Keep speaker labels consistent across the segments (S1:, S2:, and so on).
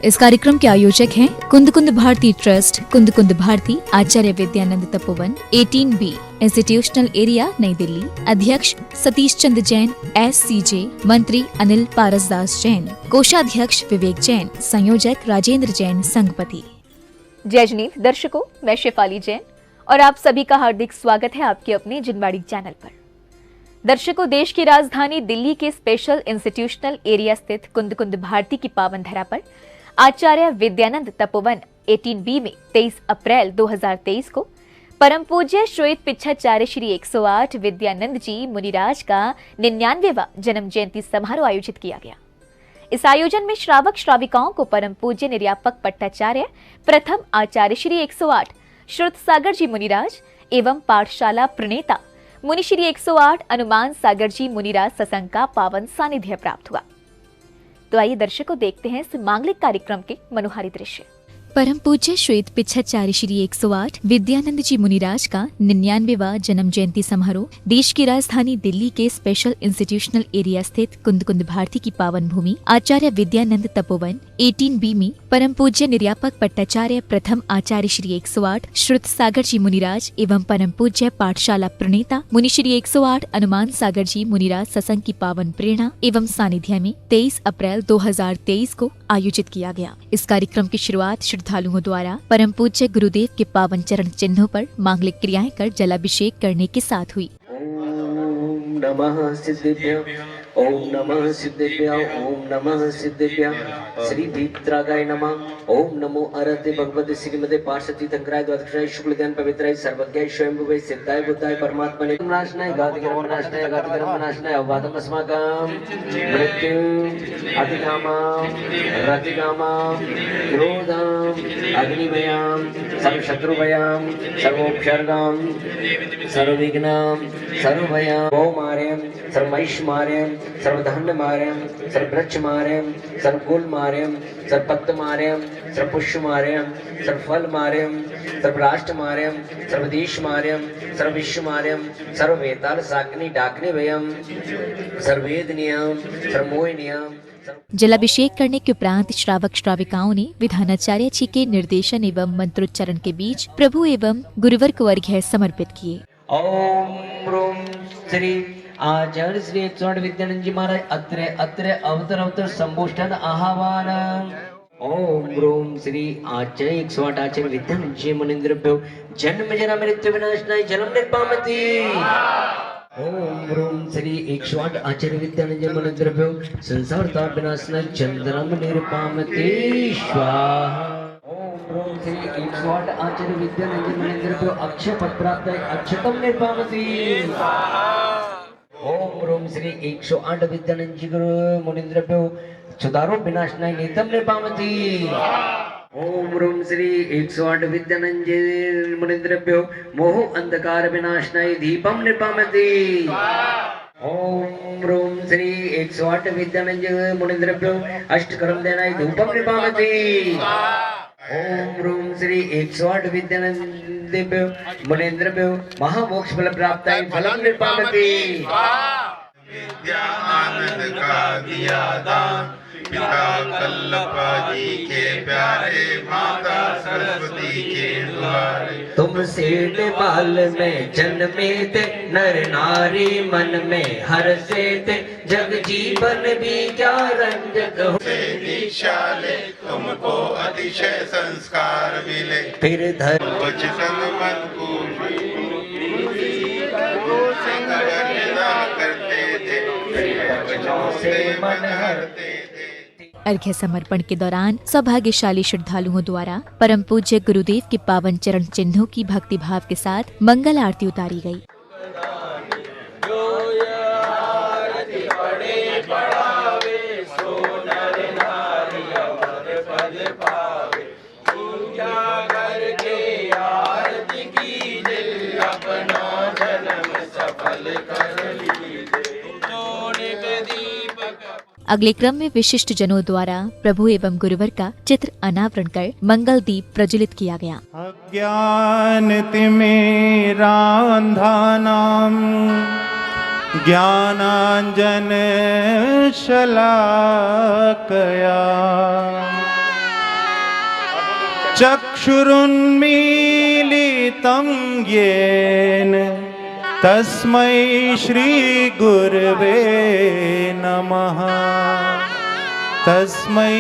S1: इस कार्यक्रम के आयोजक हैं कुंद Kund Bharti trust, Kund Kund Bharati, Acharya Vidyanand Tapovan, 18B, institutional area, New Delhi. अध्यक्ष सतीश चंद्र जैन, SCJ। मंत्री अनिल पारसदास जैन। कोषाध्यक्ष विवेक जैन। संयोजक राजेंद्र जैन, संघपति।
S2: जय जनीत दर्शकों, मैं शेफाली जैन और आप सभी का हार्दिक स्वागत है आपके अपने जिनवाड़ी चैनल पर। दर्शकों, देश की राजधानी दिल्ली के स्पेशल इंस्टीट्यूशनल एरिया स्थित कुंद कुंद भारती की पावन धरा पर आचार्य विद्यानंद तपोवन 18B में 23 अप्रैल 2023 को परम पूज्य श्वेत पिच्छाचार्य श्री 108 विद्यानंद जी मुनिराज का 99वां जन्म जयंती समारोह आयोजित किया गया। इस आयोजन में श्रावक श्राविकाओं को परम पूज्य निर्यापक पट्टाचार्य प्रथम आचार्य श्री 108 श्रुत सागर जी मुनिराज एवं पाठशाला प्रणेता मुनि श्री 108 अनुमान सागर जी मुनिराज सत्संग का पावन सानिध्य प्राप्त हुआ। तो आइए दर्शकों देखते हैं इस मांगलिक कार्यक्रम के मनोहारी दृश्य।
S1: परम पूज्य श्वेत पिच्छाचार्य श्री 108 विद्यानंद जी मुनिराज का 99वां जन्म जयंती समारोह देश की राजधानी दिल्ली के स्पेशल इंस्टीट्यूशनल एरिया स्थित कुंद कुंद भारती की पावन भूमि आचार्य विद्यानंद तपोवन 18B में परम पूज्य निर्यापक पट्टाचार्य प्रथम आचार्य श्री 108 श्रुत सागर जी मुनिराज एवं परम पूज्य पाठशाला प्रणेता मुनि श्री 108 अनुमान सागर जी मुनिराज सत्संग की पावन प्रेरणा एवं सानिध्य में 23 अप्रैल 2023 को आयोजित किया गया। इस कार्यक्रम की शुरुआत श्रद्धालुओं द्वारा परम पूज्य गुरुदेव के पावन चरण चिन्हों पर मांगलिक क्रियाएं कर जलाभिषेक करने के साथ हुई।
S3: ओम नमः सिद्धेभ्यो, ओम नमः सिद्धेभ्यो, ओम नमः सिद्धेभ्यो। श्री भीत्रागाय नमः। ओम नमो अरहते भगवते श्रीमते पार्षदी तंत्राय द्वादशाय शुक्ल ध्यान पवित्राय सर्वज्ञाय स्वयंभुवे सिद्धाय बुद्धाय परमात्मने नाशनाय गादिकर्म नाशनाय अववादम अस्माकं मृत्यु अतिकामां रतिकामां क्रोधां अग्निमयां सर्वशत्रुभयां सर्वोपसर्गां सर्वविघ्नां सर्वभयां भौमार्यं सर्वमैश्वर्यं सर्वधनमार्यं सर्ववृक्षमार्यं सर्वकुलमार्यं सर्वपत्तमार्यं सर्वपुष्पमार्यं सर्वफलमार्यं सर्वराष्ट्रमार्यं सर्वदेशमार्यं सर्वविश्वमार्यं सर्ववेताल साग्नि डाकने वयं सर्ववेदनीयं सर्वमोहिनीयं।
S1: जलाभिषेक करने के उपरांत श्रावक श्राविकाओं ने विधानाचार्य जी के निर्देशन एवं मंत्रोच्चारण के बीच प्रभु एवं गुरुवर को अर्घ्य समर्पित किए।
S3: ओम ह्रूम श्री आचार्य श्री 108 विद्यानंद जी महाराज अत्र अवतर संबोष्ठन आह्वान। ओम ह्रूम श्री आचार्य 108 आचार्य विद्यानंद जी मुनीन्द्रभ्यो जन्म जरा मृत्यु विनाशनाय जन्म निर्पामति। ओम ह्रूम श्री 108 आचार्य विद्यानंद जी मुनीन्द्रभ्यो संसार ताप विनाशनाय चंद्रम निर्पामति स्वाहा। ओम ह्रूम श्री 108 आचार्य विद्यानंद जी मुनीन्द्रभ्यो अक्षय पद प्राप्त अक्षतम निर्पामति। ओम ह्रूम श्री 108 विद्यानंद जी गुरु मुनीन्द्रभ्यो सुदारो विनाशनाय नीतम निर्पामति। ओम ह्रूम श्री 108 विद्यानंद जी मुनीन्द्रभ्यो मोह अंधकार विनाशनाय दीपम निर्पामति। ओम ह्रूम श्री 108 विद्यानंद जी मुनीन्द्रभ्यो अष्टकर्म देनाय धूपम निर्पामति। ओम ह्रूम श्री 108 विद्यानंदेभ्यो मुनीन्द्रभ्यो महामोक्ष फल प्राप्ताय फलम निर्पामति।
S4: विद्या आनंद का दिया दान पिता कल्लपा जी के प्यारे माता सरस्वती के द्वारे।
S3: तुम सेठ बाल में जन्मे थे नर नारी मन में हर्षे थे जग जीवन भी क्या रंजक हो।
S4: दीक्षा ले तुमको अतिशय संस्कार मिले
S3: फिर धर्म
S4: वचन मन को करते थे वचनों से मन हरते थे।
S1: अर्घ्य समर्पण के दौरान सौभाग्यशाली श्रद्धालुओं द्वारा परम पूज्य गुरुदेव के पावन चरण चिन्हों की भक्ति भाव के साथ मंगल आरती उतारी गई। अगले क्रम में विशिष्ट जनों द्वारा प्रभु एवं गुरुवर का चित्र अनावरण कर मंगल दीप प्रज्वलित किया गया।
S5: अज्ञान तिमिरांधानां ज्ञानांजन शलाकया चक्षुरुन्मीलितं येन तस्मै श्रीगुरवे नमः। तस्मै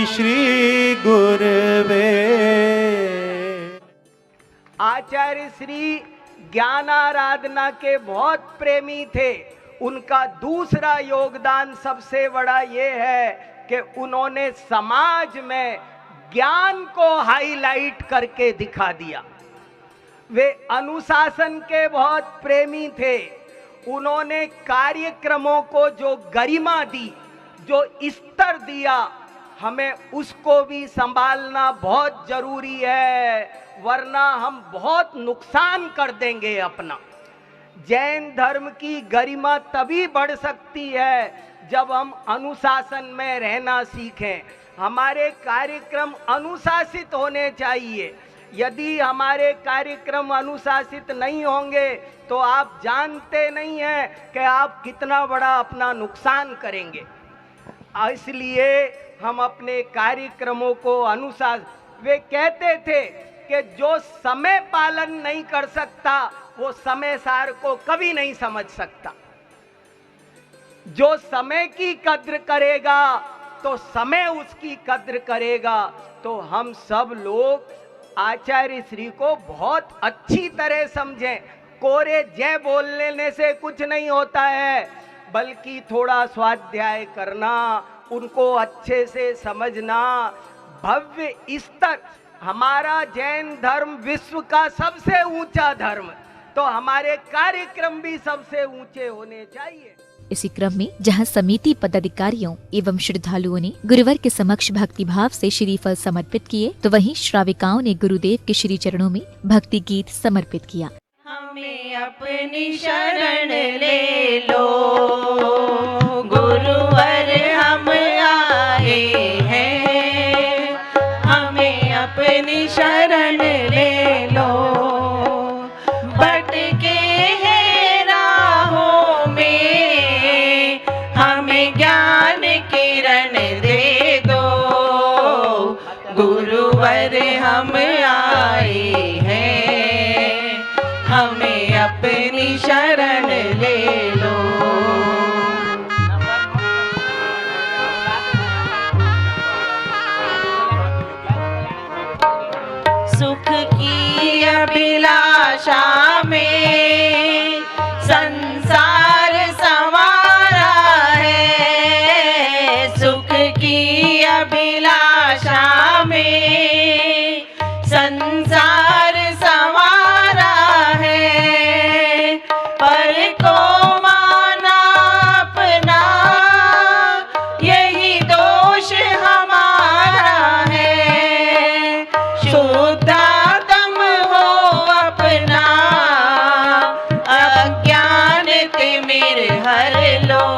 S5: श्रीगुरवे।
S6: आचार्य श्री ज्ञानाराधना के बहुत प्रेमी थे। उनका दूसरा योगदान सबसे बड़ा ये है कि उन्होंने समाज में ज्ञान को हाईलाइट करके दिखा दिया। वे अनुशासन के बहुत प्रेमी थे। उन्होंने कार्यक्रमों को जो गरिमा दी, जो स्तर दिया, हमें उसको भी संभालना बहुत जरूरी है, वरना हम बहुत नुकसान कर देंगे अपना। जैन धर्म की गरिमा तभी बढ़ सकती है जब हम अनुशासन में रहना सीखें। हमारे कार्यक्रम अनुशासित होने चाहिए। यदि हमारे कार्यक्रम अनुशासित नहीं होंगे तो आप जानते नहीं हैं कि आप कितना बड़ा अपना नुकसान करेंगे। इसलिए हम अपने कार्यक्रमों को वे कहते थे कि जो समय पालन नहीं कर सकता वो समय सार को कभी नहीं समझ सकता। जो समय की कद्र करेगा तो समय उसकी कद्र करेगा। तो हम सब लोग आचार्य श्री को बहुत अच्छी तरह समझें। कोरे जय बोल लेने से कुछ नहीं होता है, बल्कि थोड़ा स्वाध्याय करना, उनको अच्छे से समझना। भव्य स्तर, हमारा जैन धर्म विश्व का सबसे ऊंचा धर्म, तो हमारे कार्यक्रम भी सबसे ऊंचे होने चाहिए।
S1: इसी क्रम में जहां समिति पदाधिकारियों एवं श्रद्धालुओं ने गुरुवर के समक्ष भक्ति भाव से श्रीफल समर्पित किए, तो वहीं श्राविकाओं ने गुरुदेव के श्री चरणों में भक्ति गीत समर्पित किया।
S7: हमें अपनी शरण ले लो गुरुवर, हम आए हैं। हमें अपनी शरण ले लो, भटके हैं राहों में, हमें ज्ञान किरण दे दो गुरुवर, हम आए हैं। हमें अपनी शरण ले लो। सुख की अभिलाषा में संसार संवारा है, सुख की अभिलाषा में संसार संवारा है। पर को माना अपना यही दोष हमारा है। शुद्धात्म हो अपना अज्ञान तिमिर हर लो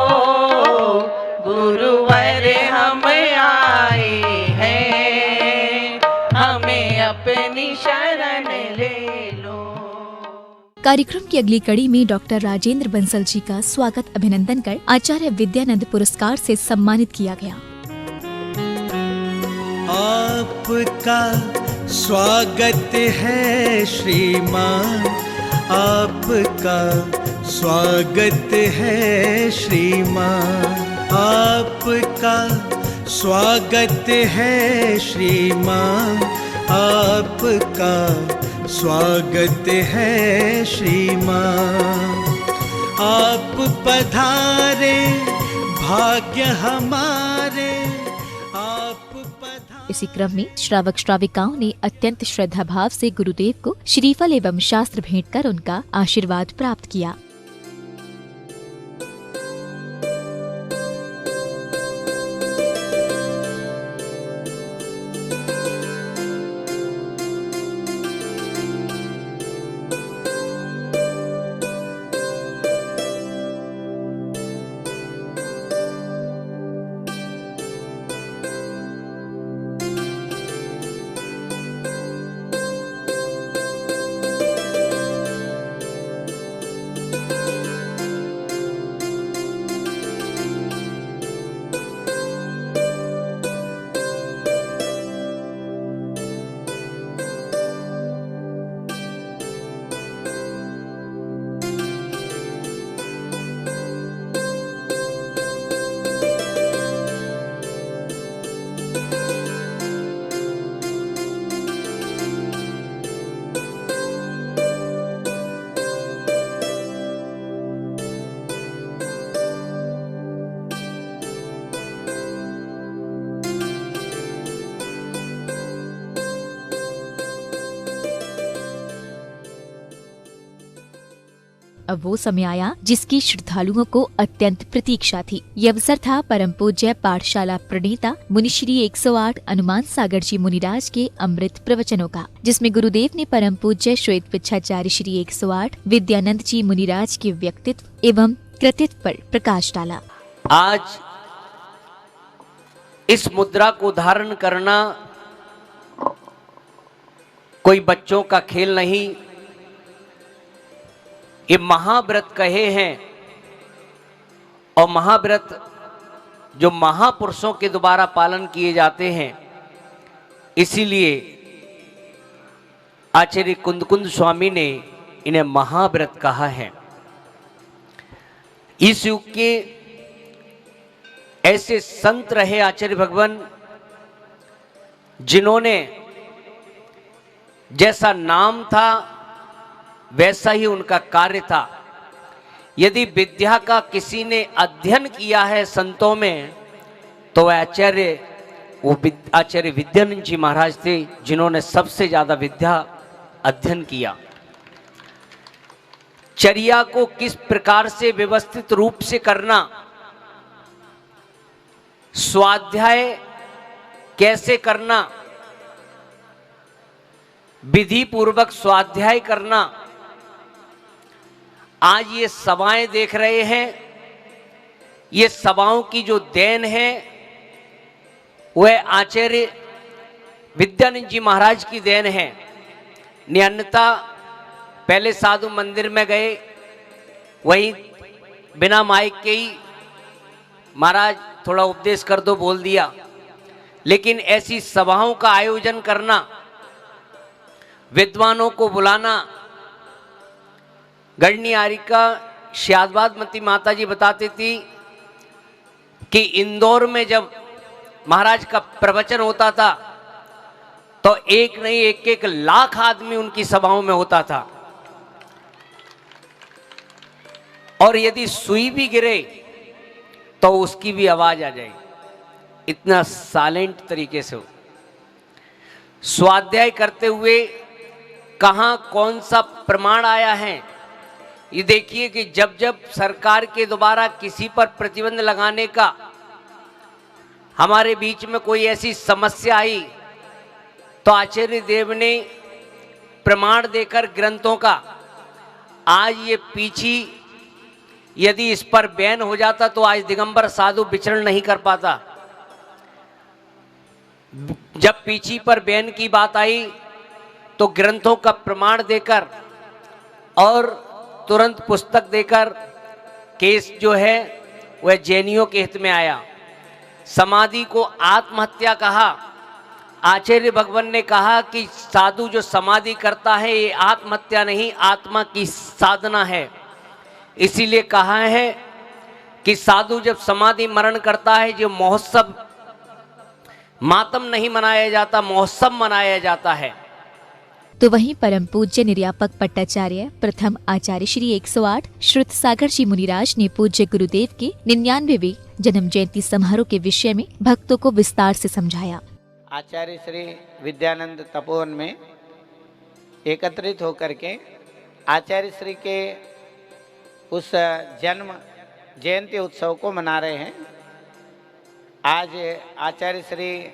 S7: गुरुवर, हम आए हैं। हमें अपनी शरण ले लो।
S1: कार्यक्रम की अगली कड़ी में डॉक्टर राजेंद्र बंसल जी का स्वागत अभिनंदन कर आचार्य विद्यानंद पुरस्कार से सम्मानित किया गया।
S8: आपका स्वागत है श्रीमान, आपका स्वागत है श्रीमान, आपका स्वागत है श्रीमान, आपका स्वागत है श्रीमान। आप पधारे भाग्य हमारे, आप पधारे।
S1: इसी क्रम में श्रावक श्राविकाओं ने अत्यंत श्रद्धा भाव से गुरुदेव को श्रीफल एवं शास्त्र भेंट कर उनका आशीर्वाद प्राप्त किया। अब वो समय आया जिसकी श्रद्धालुओं को अत्यंत प्रतीक्षा थी। ये अवसर था परम पूज्य पाठशाला प्रणेता मुनिश्री 108 हनुमान सागर जी मुनिराज के अमृत प्रवचनों का, जिसमें गुरुदेव ने परम पूज्य श्वेत पिच्छाचार्य श्री 108 विद्यानंद जी मुनिराज के व्यक्तित्व एवं कृतित्व पर प्रकाश डाला।
S3: आज इस मुद्रा को धारण करना कोई बच्चों का खेल नहीं, ये महाव्रत कहे हैं, और महाव्रत जो महापुरुषों के द्वारा पालन किए जाते हैं, इसीलिए आचार्य कुंदकुंद स्वामी ने इन्हें महाव्रत कहा है। इस युग के ऐसे संत रहे आचार्य भगवान, जिन्होंने जैसा नाम था वैसा ही उनका कार्य था। यदि विद्या का किसी ने अध्ययन किया है संतों में, तो वह आचार्य विद्यानंद जी महाराज थे, जिन्होंने सबसे ज्यादा विद्या अध्ययन किया। चर्या को किस प्रकार से व्यवस्थित रूप से करना, स्वाध्याय कैसे करना, विधि पूर्वक स्वाध्याय करना, आज ये सभाएं देख रहे हैं। ये सभाओं की जो देन है वह आचार्य विद्यानंद जी महाराज की देन है। अन्यथा पहले साधु मंदिर में गए, वहीं बिना माइक के ही महाराज थोड़ा उपदेश कर दो बोल दिया। लेकिन ऐसी सभाओं का आयोजन करना, विद्वानों को बुलाना, गणनियारिका श्यादवादमती माता जी बताती थी कि इंदौर में जब महाराज का प्रवचन होता था तो एक नहीं एक लाख आदमी उनकी सभाओं में होता था, और यदि सुई भी गिरे तो उसकी भी आवाज आ जाए, इतना साइलेंट तरीके से हो। स्वाध्याय करते हुए कहां कौन सा प्रमाण आया है, ये देखिए कि जब जब सरकार के द्वारा किसी पर प्रतिबंध लगाने का हमारे बीच में कोई ऐसी समस्या आई, तो आचार्य देव ने प्रमाण देकर ग्रंथों का, आज ये पीछी यदि इस पर बैन हो जाता तो आज दिगंबर साधु विचरण नहीं कर पाता। जब पीछी पर बैन की बात आई तो ग्रंथों का प्रमाण देकर और तुरंत पुस्तक देकर केस जो है वह जैनियों के हित में आया। समाधि को आत्महत्या कहा। आचार्य भगवान ने कहा कि साधु जो समाधि करता है ये आत्महत्या नहीं, आत्मा की साधना है। इसीलिए कहा है कि साधु जब समाधि मरण करता है, जो महोत्सव, मातम नहीं मनाया जाता, महोत्सव मनाया जाता है।
S1: तो वहीं परम पूज्य निर्यापक पट्टाचार्य प्रथम आचार्य श्री 108 श्रुत सागर जी मुनिराज ने पूज्य गुरुदेव के 99वें जन्म जयंती समारोह के विषय में भक्तों को विस्तार से समझाया।
S6: आचार्य श्री विद्यानंद तपोवन में एकत्रित होकर के आचार्य श्री के उस जन्म जयंती उत्सव को मना रहे हैं। आज आचार्य श्री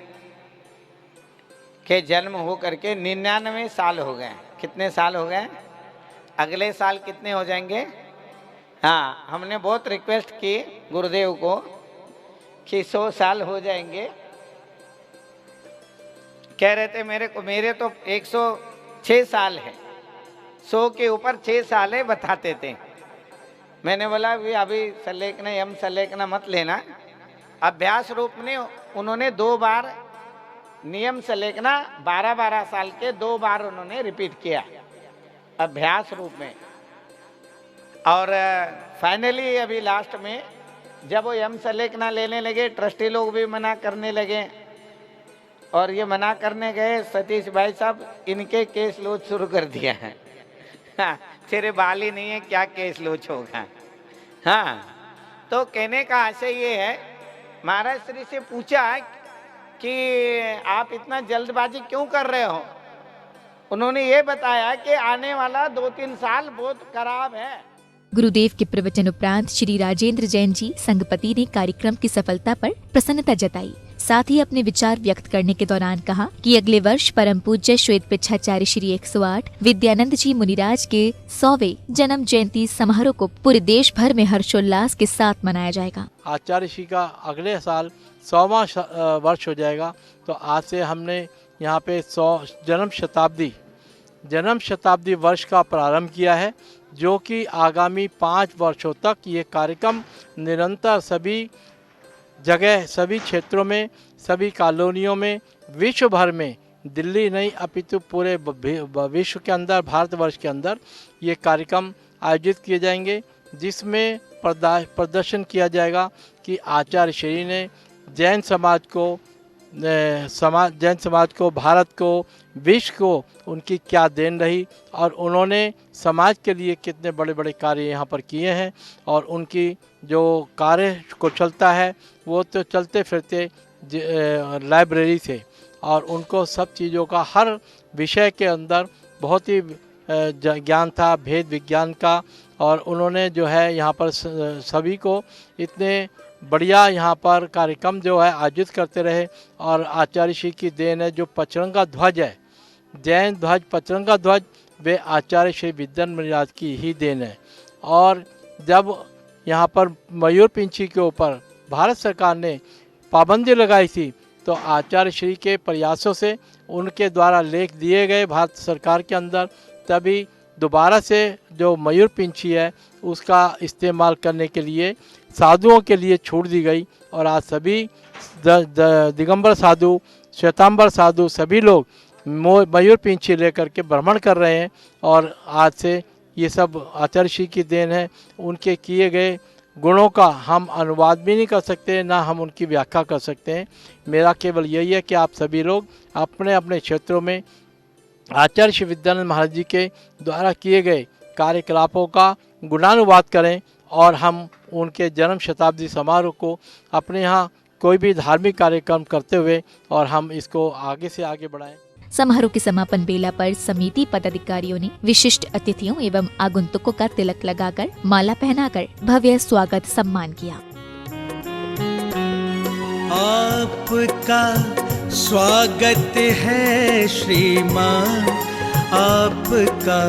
S6: के जन्म हो करके 99 साल हो गए। कितने साल हो गए? अगले साल कितने हो जाएंगे? हाँ, हमने बहुत रिक्वेस्ट की गुरुदेव को कि 100 साल हो जाएंगे। कह रहे थे मेरे तो 106 साल है, 100 के ऊपर 6 साल है बताते थे। मैंने बोला अभी सलेखना यम सलेखना मत लेना। अभ्यास रूप में उन्होंने 2 बार नियम सलेखना 12-12 साल के 2 बार उन्होंने रिपीट किया अभ्यास रूप में। और फाइनली अभी लास्ट में जब वो यम सलेखना लेने लगे, ट्रस्टी लोग भी मना करने लगे, और ये मना करने गए सतीश भाई साहब, इनके केस लोच शुरू कर दिया है। हाँ, तेरे बाल ही नहीं है, क्या केस लोच होगा। हाँ, तो कहने का आशय ये है, महाराज श्री से पूछा कि आप इतना जल्दबाजी क्यों कर रहे हो। उन्होंने ये बताया कि आने वाला 2-3 साल बहुत खराब है।
S1: गुरुदेव के प्रवचन उपरांत श्री राजेंद्र जैन जी संघपति ने कार्यक्रम की सफलता पर प्रसन्नता जताई। साथ ही अपने विचार व्यक्त करने के दौरान कहा कि अगले वर्ष परम पूज्य श्वेत पिच्छाचार्य श्री 108 विद्यानंद जी मुनिराज के 100वें जन्म जयंती समारोह को पूरे देश भर में हर्षोल्लास के साथ मनाया जाएगा।
S9: आचार्य श्री का अगले साल 100वां वर्ष हो जाएगा, तो आज से हमने यहाँ पे 100 जन्म शताब्दी वर्ष का प्रारंभ किया है, जो कि आगामी 5 वर्षों तक ये कार्यक्रम निरंतर सभी जगह, सभी क्षेत्रों में, सभी कॉलोनियों में, विश्व भर में, दिल्ली नहीं अपितु पूरे विश्व के अंदर, भारतवर्ष के अंदर ये कार्यक्रम आयोजित किए जाएंगे, जिसमें प्रदर्शन किया जाएगा कि आचार्य श्री ने जैन समाज को, भारत को, विश्व को उनकी क्या देन रही और उन्होंने समाज के लिए कितने बड़े बड़े कार्य यहाँ पर किए हैं। और उनकी जो कार्य कुशलता है वो तो चलते फिरते लाइब्रेरी थे, और उनको सब चीज़ों का, हर विषय के अंदर बहुत ही ज्ञान था, भेद विज्ञान का। और उन्होंने जो है यहाँ पर सभी को इतने बढ़िया यहाँ पर कार्यक्रम जो है आयोजित करते रहे। और आचार्य श्री की देन है जो पचरंगा ध्वज है, जैन ध्वज, पचरंगा ध्वज, वे आचार्य श्री विद्यानंद मुनिराज की ही देन है। और जब यहाँ पर मयूर पिंछी के ऊपर भारत सरकार ने पाबंदी लगाई थी, तो आचार्य श्री के प्रयासों से, उनके द्वारा लेख दिए गए भारत सरकार के अंदर, तभी दोबारा से जो मयूर पिंछी है उसका इस्तेमाल करने के लिए साधुओं के लिए छूट दी गई। और आज सभी दिगंबर साधु, श्वेतांबर साधु, सभी लोग मयूर पिंछी लेकर के भ्रमण कर रहे हैं। और आज से ये सब आचार्य श्री की देन है। उनके किए गए गुणों का हम अनुवाद भी नहीं कर सकते, ना हम उनकी व्याख्या कर सकते हैं। मेरा केवल यही है कि आप सभी लोग अपने अपने क्षेत्रों में आचार्य श्री विद्यानंद महाराज जी के द्वारा किए गए कार्यकलापों का गुणानुवाद करें, और हम उनके जन्म शताब्दी समारोह को अपने यहाँ कोई भी धार्मिक कार्यक्रम करते हुए और हम इसको आगे से आगे बढ़ाएं।
S1: समारोह के समापन बेला पर समिति पदाधिकारियों ने विशिष्ट अतिथियों एवं आगंतुकों का तिलक लगाकर, माला पहनाकर भव्य स्वागत सम्मान किया।
S8: आपका स्वागत है श्रीमान, आपका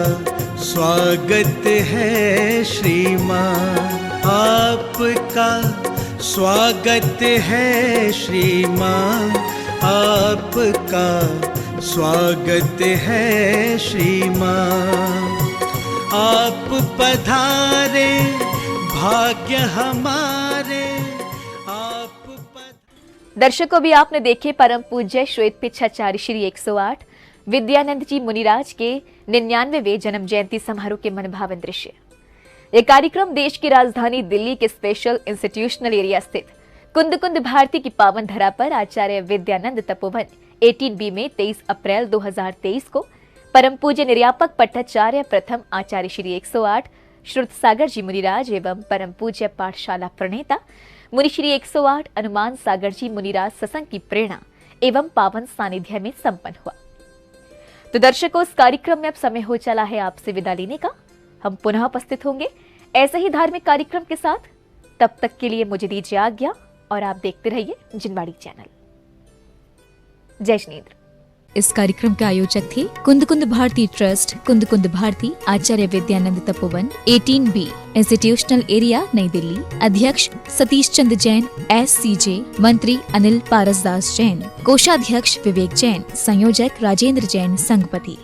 S8: स्वागत है श्रीमान, आपका स्वागत है श्रीमान, आपका स्वागत है श्रीमान। आप पधारे भाग्य हमारे,
S2: दर्शकों, भी आपने देखे परम पूज्य श्वेत पिच्छाचार्य श्री 108 विद्यानंद जी मुनिराज के 99वें जन्म जयंती समारोह के मनभावन दृश्य। ये कार्यक्रम देश की राजधानी दिल्ली के स्पेशल इंस्टीट्यूशनल एरिया स्थित कुंद कुंद भारती की पावन धरा पर आचार्य विद्यानंद तपोवन 18B में 23 अप्रैल 2023 को परम पूज्य निर्यापक पट्टाचार्य प्रथम आचार्य श्री 108 श्रुत सागर जी मुनिराज एवं परम पूज्य पाठशाला प्रणेता मुनि श्री 108 हनुमान सागर जी मुनिराज सत्संग की प्रेरणा एवं पावन सानिध्य में संपन्न हुआ। तो दर्शकों, इस कार्यक्रम में अब समय हो चला है आपसे विदा लेने का। हम पुनः उपस्थित होंगे ऐसे ही धार्मिक कार्यक्रम के साथ। तब तक के लिए मुझे दीजिए आज्ञा और आप देखते रहिए जिनवाड़ी चैनल। जय श्रीनेन्द्र।
S1: इस कार्यक्रम के आयोजक थे कुंद Kund Bharti trust, Kund Kund Bharati, Acharya Vidyanand Tapovan, 18B, institutional area, New Delhi. अध्यक्ष सतीश चंद्र जैन, SCJ, मंत्री अनिल पारसदास जैन, कोषाध्यक्ष विवेक जैन, संयोजक राजेंद्र जैन, संघपति।